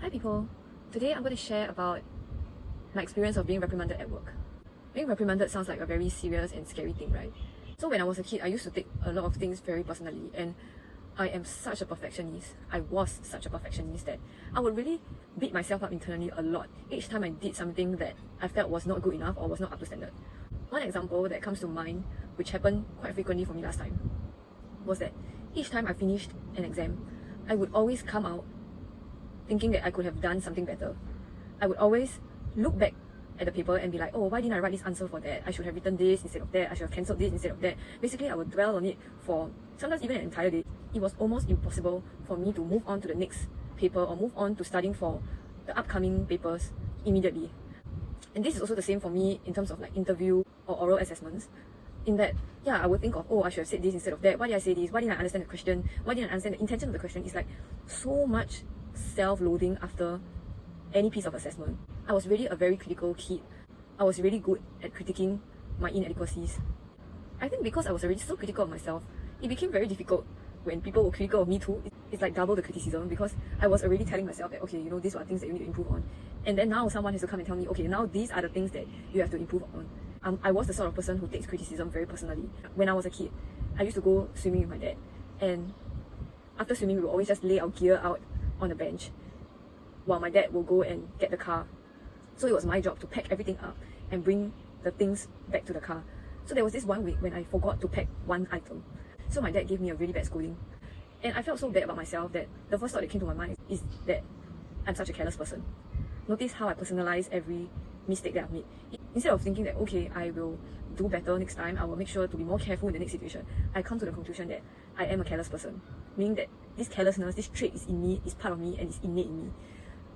Hi people, today I'm going to share about my experience of being reprimanded at work. Being reprimanded sounds like a very serious and scary thing, right? So when I was a kid, I used to take a lot of things very personally, and I am such a perfectionist. I was such a perfectionist that I would really beat myself up internally a lot each time I did something that I felt was not good enough or was not up to standard. One example that comes to mind, which happened quite frequently for me last time, was that each time I finished an exam, I would always come out thinking that I could have done something better. I would always look back at the paper and be like, oh, why didn't I write this answer for that? I should have written this instead of that. I should have cancelled this instead of that. Basically, I would dwell on it for sometimes even an entire day. It was almost impossible for me to move on to the next paper or move on to studying for the upcoming papers immediately. And this is also the same for me in terms of like interview or oral assessments. In that, yeah, I would think of, oh, I should have said this instead of that. Why did I say this? Why didn't I understand the question? Why didn't I understand the intention of the question? It's like so much self-loathing after any piece of assessment. I was really a very critical kid. I was really good at critiquing my inadequacies. I think because I was already so critical of myself, it became very difficult when people were critical of me too. It's like double the criticism because I was already telling myself that, okay, you know, these are things that you need to improve on. And then now someone has to come and tell me, okay, now these are the things that you have to improve on. I was the sort of person who takes criticism very personally. When I was a kid, I used to go swimming with my dad. And after swimming, we would always just lay our gear out on the bench while my dad will go and get the car. So it was my job to pack everything up and bring the things back to the car. So there was this one week when I forgot to pack one item. So my dad gave me a really bad scolding. And I felt so bad about myself that the first thought that came to my mind is that I'm such a careless person. Notice how I personalize every mistake that I've made. Instead of thinking that, okay, I will do better next time, I will make sure to be more careful in the next situation, I come to the conclusion that I am a careless person. Meaning that this carelessness, this trait is in me, is part of me, and is innate in me.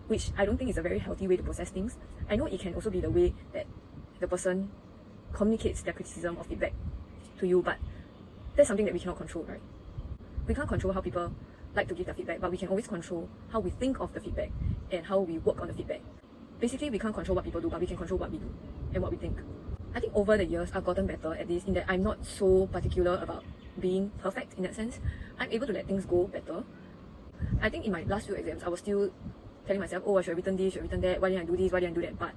Which I don't think is a very healthy way to process things. I know it can also be the way that the person communicates their criticism or feedback to you, but that's something that we cannot control, right? We can't control how people like to give their feedback, but we can always control how we think of the feedback and how we work on the feedback. Basically, we can't control what people do, but we can control what we do and what we think. I think over the years, I've gotten better at this in that I'm not so particular about being perfect in that sense. I'm able to let things go better. I think in my last few exams, I was still telling myself, oh, I should have written this, should have written that, why didn't I do this, why didn't I do that? But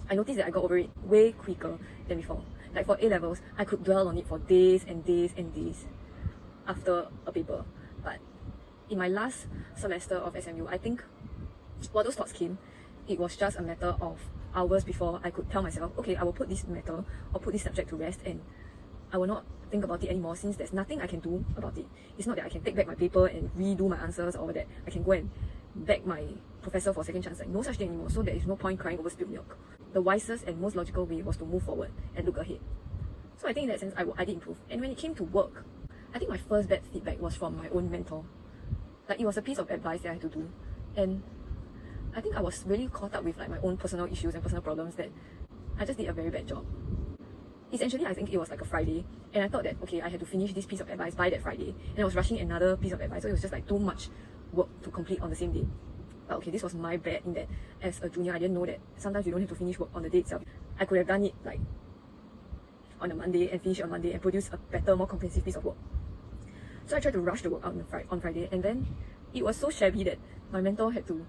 I noticed that I got over it way quicker than before. Like for A-levels, I could dwell on it for days and days and days after a paper. But in my last semester of SMU, I think while those thoughts came, it was just a matter of hours before I could tell myself, okay, I will put this matter or put this subject to rest and I will not think about it anymore since there's nothing I can do about it. It's not that I can take back my paper and redo my answers or that I can go and beg my professor for a second chance. Like, no such thing anymore, so there is no point crying over spilled milk. The wisest and most logical way was to move forward and look ahead. So I think in that sense, I did improve. And when it came to work, I think my first bad feedback was from my own mentor. Like, it was a piece of advice that I had to do. And I think I was really caught up with like my own personal issues and personal problems that I just did a very bad job. Essentially, I think it was like a Friday, and I thought that, okay, I had to finish this piece of advice by that Friday, and I was rushing another piece of advice, so it was just like too much work to complete on the same day. But okay, this was my bad in that as a junior, I didn't know that sometimes you don't have to finish work on the day itself. I could have done it like on a Monday and finish it on Monday and produce a better, more comprehensive piece of work. So I tried to rush the work out on Friday, and then it was so shabby that my mentor had to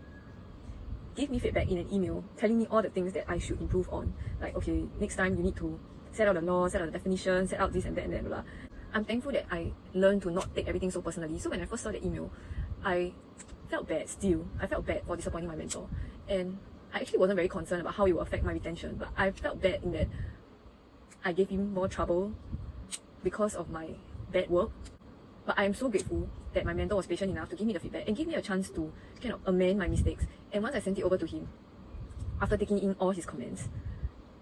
give me feedback in an email telling me all the things that I should improve on. Like, okay, next time you need to set out the law, set out the definition, set out this and that and that, blah. I'm thankful that I learned to not take everything so personally. So when I first saw the email, I felt bad still. I felt bad for disappointing my mentor. And I actually wasn't very concerned about how it would affect my retention, but I felt bad in that I gave him more trouble because of my bad work. But I am so grateful that my mentor was patient enough to give me the feedback and give me a chance to kind of amend my mistakes. And once I sent it over to him, after taking in all his comments,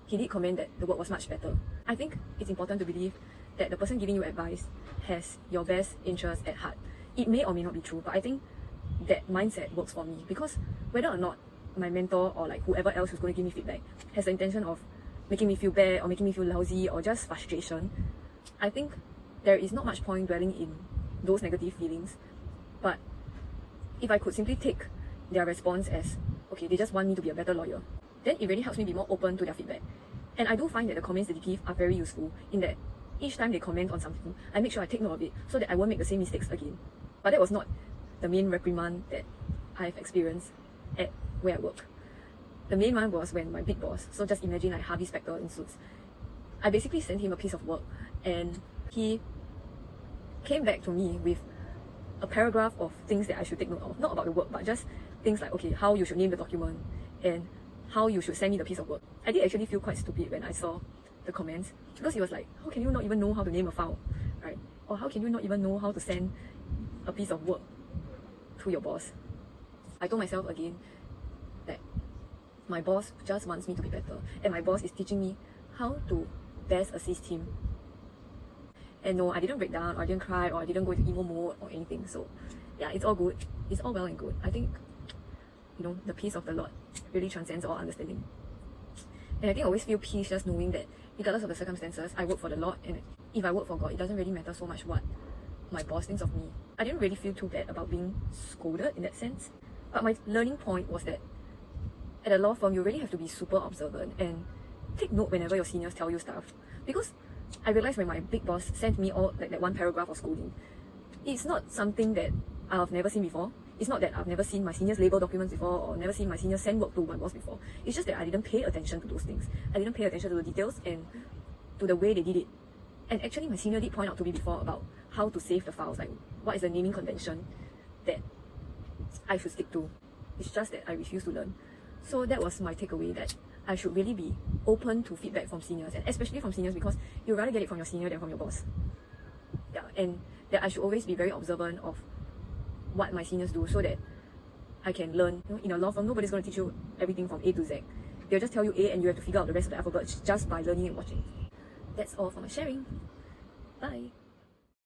he did comment that the work was much better. I think it's important to believe that the person giving you advice has your best interest at heart. It may or may not be true, but I think that mindset works for me because whether or not my mentor or like whoever else who's going to give me feedback has the intention of making me feel bad or making me feel lousy or just frustration, I think there is not much point dwelling in those negative feelings. But if I could simply take their response as, okay, they just want me to be a better lawyer, then it really helps me be more open to their feedback. And I do find that the comments that they give are very useful in that each time they comment on something, I make sure I take note of it so that I won't make the same mistakes again. But that was not the main reprimand that I've experienced. at where I work. The main one was when my big boss, so just imagine like Harvey Specter in Suits, I basically sent him a piece of work and he came back to me with a paragraph of things that I should take note of. Not about the work, but just things like, okay, how you should name the document and how you should send me the piece of work. I did actually feel quite stupid when I saw the comments, because he was like, how can you not even know how to name a file, right? Or how can you not even know how to send a piece of work to your boss? I told myself again that my boss just wants me to be better, and my boss is teaching me how to best assist him. And no, I didn't break down, or I didn't cry, or I didn't go into emo mode or anything. So yeah, it's all good. It's all well and good. I think, you know, the peace of the Lord really transcends all understanding. And I think I always feel peace just knowing that regardless of the circumstances, I work for the Lord, and if I work for God, it doesn't really matter so much what my boss thinks of me. I didn't really feel too bad about being scolded in that sense. But my learning point was that at a law firm, you really have to be super observant and take note whenever your seniors tell you stuff. Because I realized when my big boss sent me all like that one paragraph of scolding, it's not something that I've never seen before. It's not that I've never seen my seniors label documents before or never seen my seniors send work to my boss before. It's just that I didn't pay attention to those things. I didn't pay attention to the details and to the way they did it. And actually my senior did point out to me before about how to save the files, like what is the naming convention that I should stick to. It's just that I refuse to learn. So that was my takeaway, that I should really be open to feedback from seniors, and especially from seniors, because you'd rather get it from your senior than from your boss. Yeah, and that I should always be very observant of what my seniors do so that I can learn. You know, in a law firm, nobody's going to teach you everything from A to Z. They'll just tell you A and you have to figure out the rest of the alphabet just by learning and watching. That's all for my sharing. Bye.